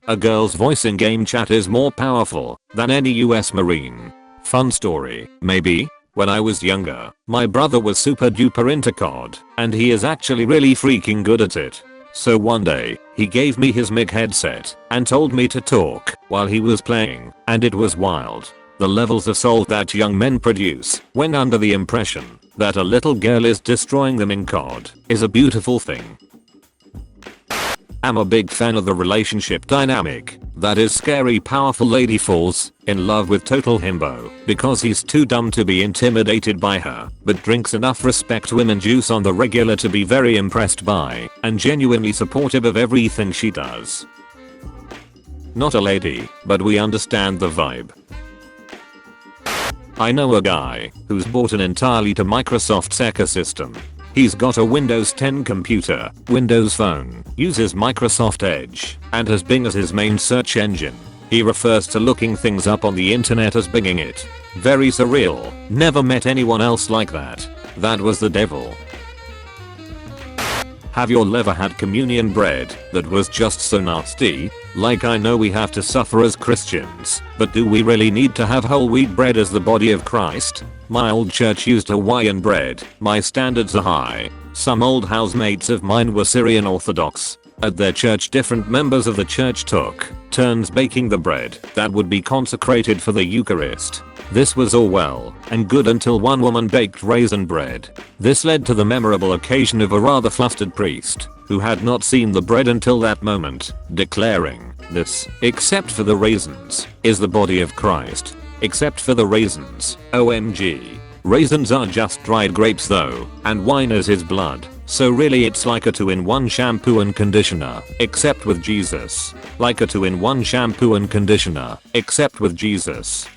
A girl's voice in game chat is more powerful than any US Marine. Fun story, maybe? When I was younger, my brother was super duper into COD, and he is actually really freaking good at it. So one day, he gave me his mic headset and told me to talk while he was playing, and it was wild. The levels of soul that young men produce when under the impression that a little girl is destroying them in COD is a beautiful thing. I'm a big fan of the relationship dynamic that is scary powerful lady falls in love with total himbo because he's too dumb to be intimidated by her, but drinks enough respect women juice on the regular to be very impressed by and genuinely supportive of everything she does. Not a lady, but we understand the vibe. I know a guy who's bought an entirely to Microsoft's ecosystem. He's got a Windows 10 computer, Windows Phone, uses Microsoft Edge, and has Bing as his main search engine. He refers to looking things up on the internet as Binging it. Very surreal, never met anyone else like that. That was the devil. Have y'all ever had communion bread that was just so nasty? Like, I know we have to suffer as Christians, but do we really need to have whole wheat bread as the body of Christ? My old church used Hawaiian bread. My standards are high. Some old housemates of mine were Syrian Orthodox. At their church, different members of the church took turns baking the bread that would be consecrated for the Eucharist. This was all well and good until one woman baked raisin bread. This led to the memorable occasion of a rather flustered priest who had not seen the bread until that moment, declaring, "This, except for the raisins, is the body of Christ. Except for the raisins, OMG. Raisins are just dried grapes though, and wine is his blood. So really it's like a 2-in-1 shampoo and conditioner, except with Jesus. Like a 2-in-1 shampoo and conditioner, except with Jesus."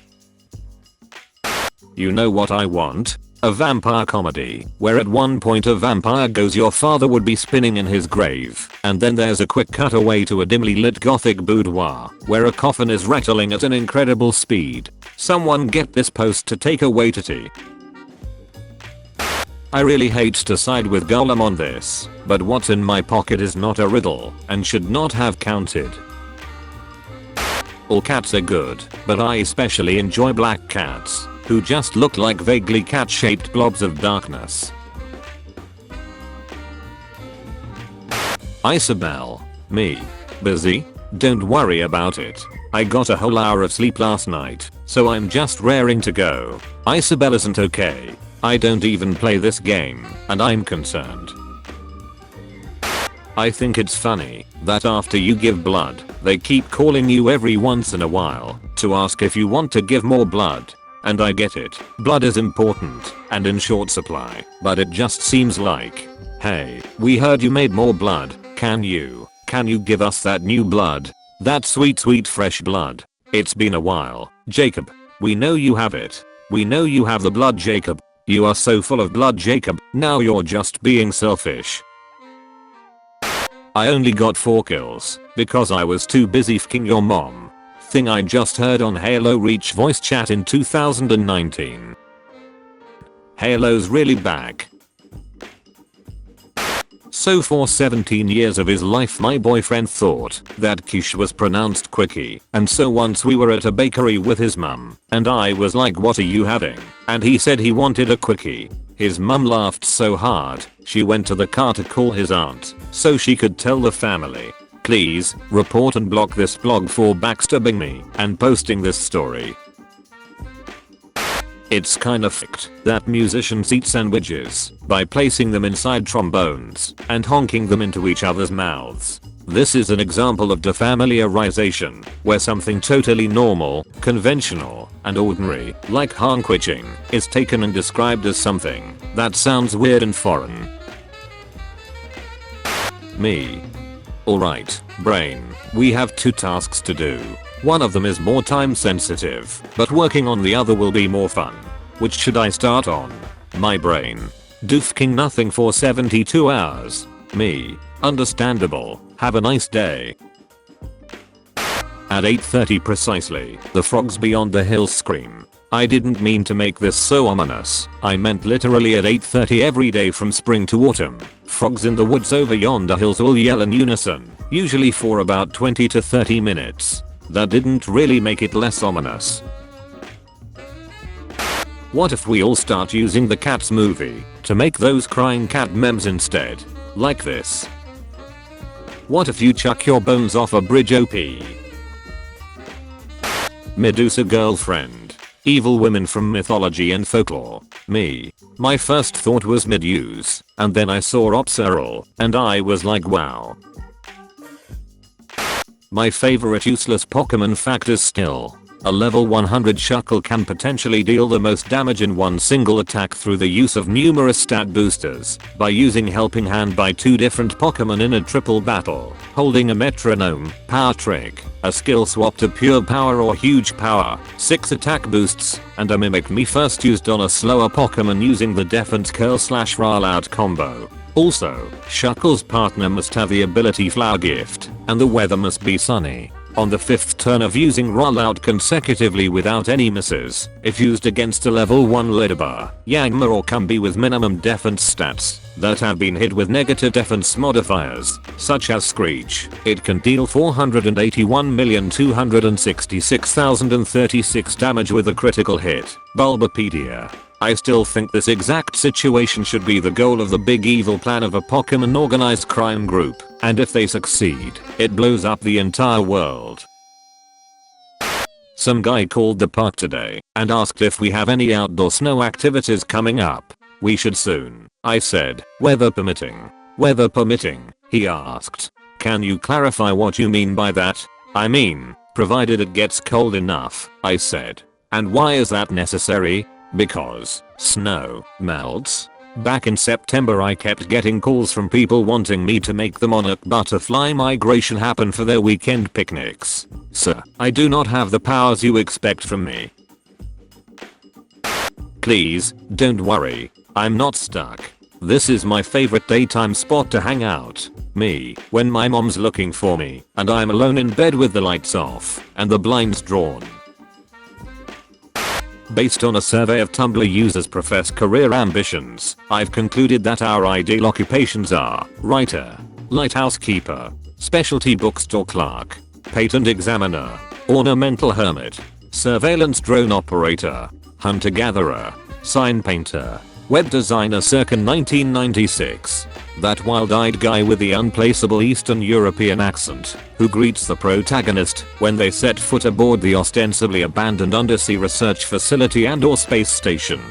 You know what I want? A vampire comedy, where at one point a vampire goes your father would be spinning in his grave, and then there's a quick cutaway to a dimly lit gothic boudoir, where a coffin is rattling at an incredible speed. Someone get this post to take away to tea. I really hate to side with Golem on this, but what's in my pocket is not a riddle, and should not have counted. All cats are good, but I especially enjoy black cats, who just look like vaguely cat-shaped blobs of darkness. Isabel. Me. Busy? Don't worry about it. I got a whole hour of sleep last night, so I'm just raring to go. Isabel isn't okay. I don't even play this game, and I'm concerned. I think it's funny that after you give blood, they keep calling you every once in a while to ask if you want to give more blood. And I get it, blood is important and in short supply, but it just seems like, hey, we heard you made more blood, can you give us that new blood? That sweet fresh blood. It's been a while, Jacob. We know you have it. We know you have the blood, Jacob. You are so full of blood, Jacob. Now you're just being selfish. I only got 4 kills because I was too busy f***ing your mom. Thing I just heard on Halo Reach voice chat in 2019. Halo's really back. So for 17 years of his life my boyfriend thought that quiche was pronounced quickie, and so once we were at a bakery with his mum, and I was like, "What are you having?" And he said he wanted a quickie. His mum laughed so hard, she went to the car to call his aunt, so she could tell the family. Please, report and block this blog for backstabbing me and posting this story. It's kinda f***ed that musicians eat sandwiches by placing them inside trombones and honking them into each other's mouths. This is an example of defamiliarization, where something totally normal, conventional, and ordinary, like honkwitching, is taken and described as something that sounds weird and foreign. Me. Alright, brain, we have 2 tasks to do. One of them is more time sensitive, but working on the other will be more fun. Which should I start on? My brain. Do f***ing nothing for 72 hours. Me. Understandable. Have a nice day. At 8:30 precisely, the frogs beyond the hills scream. I didn't mean to make this so ominous. I meant literally at 8:30 every day from spring to autumn. Frogs in the woods over yonder hills all yell in unison, usually for about 20 to 30 minutes. That didn't really make it less ominous. What if we all start using the Cats movie to make those crying cat memes instead? Like this. What if you chuck your bones off a bridge OP? Medusa girlfriend. Evil women from mythology and folklore. Me. My first thought was Meduse, and then I saw Opserol, and I was like wow. My favorite useless Pokemon fact is still, a level 100 Shuckle can potentially deal the most damage in one single attack through the use of numerous stat boosters by using Helping Hand by 2 different Pokemon in a triple battle, holding a metronome, power trick, a skill swap to pure power or huge power, 6 attack boosts, and a mimic me first used on a slower Pokemon using the Defense Curl/Roll Out combo. Also, Shuckle's partner must have the ability Flower Gift, and the weather must be sunny. On the 5th turn of using Roll Out consecutively without any misses, if used against a level 1 Lidbar, Yangma or Kumbi with minimum defense stats that have been hit with negative defense modifiers, such as Screech, it can deal 481,266,036 damage with a critical hit. Bulbapedia. I still think this exact situation should be the goal of the big evil plan of a Pokemon organized crime group, and if they succeed, it blows up the entire world. Some guy called the park today and asked if we have any outdoor snow activities coming up. We should soon, I said, weather permitting. Weather permitting, he asked. Can you clarify what you mean by that? I mean, provided it gets cold enough, I said. And why is that necessary? Because snow melts. Back in September I kept getting calls from people wanting me to make the monarch butterfly migration happen for their weekend picnics. Sir, I do not have the powers you expect from me. Please, don't worry. I'm not stuck. This is my favorite daytime spot to hang out. Me, when my mom's looking for me, and I'm alone in bed with the lights off, and the blinds drawn. Based on a survey of Tumblr users' professed career ambitions, I've concluded that our ideal occupations are writer, lighthouse keeper, specialty bookstore clerk, patent examiner, ornamental hermit, surveillance drone operator, hunter-gatherer, sign painter, web designer circa 1996. That wild-eyed guy with the unplaceable Eastern European accent, who greets the protagonist when they set foot aboard the ostensibly abandoned undersea research facility and/or space station.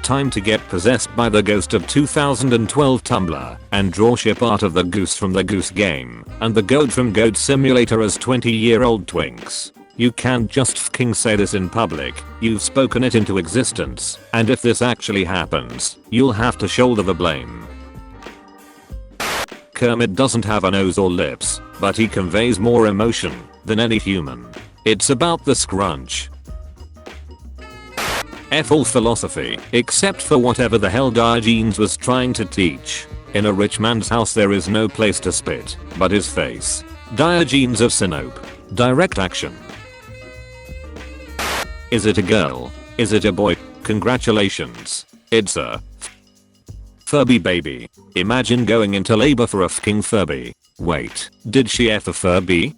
Time to get possessed by the ghost of 2012 Tumblr and draw ship art of the goose from the Goose Game and the goat from Goat Simulator as 20-year-old twinks. You can't just fking say this in public, you've spoken it into existence, and if this actually happens, you'll have to shoulder the blame. Kermit doesn't have a nose or lips, but he conveys more emotion than any human. It's about the scrunch. F all philosophy, except for whatever the hell Diogenes was trying to teach. In a rich man's house there is no place to spit, but his face. Diogenes of Sinope. Direct action. Is it a girl? Is it a boy? Congratulations. It's a Furby baby. Imagine going into labor for a fking Furby. Wait, did she F a Furby?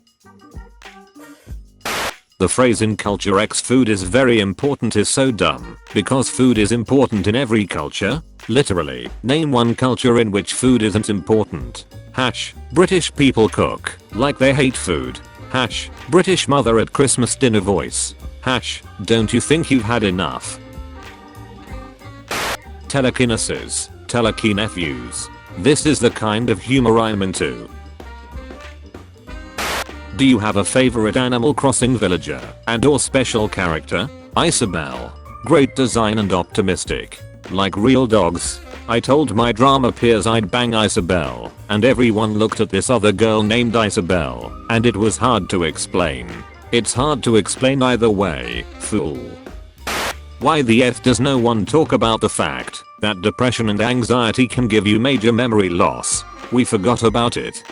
The phrase in culture X food is very important is so dumb, because food is important in every culture. Literally, name one culture in which food isn't important. British people cook like they hate food. British mother at Christmas dinner voice. Don't you think you've had enough? Telekinesis, telekinephews. This is the kind of humor I'm into. Do you have a favorite Animal Crossing villager and/or special character? Isabelle. Great design and optimistic. Like real dogs. I told my drama peers I'd bang Isabelle, and everyone looked at this other girl named Isabelle, and it was hard to explain. It's hard to explain either way, fool. Why the F does no one talk about the fact that depression and anxiety can give you major memory loss? We forgot about it.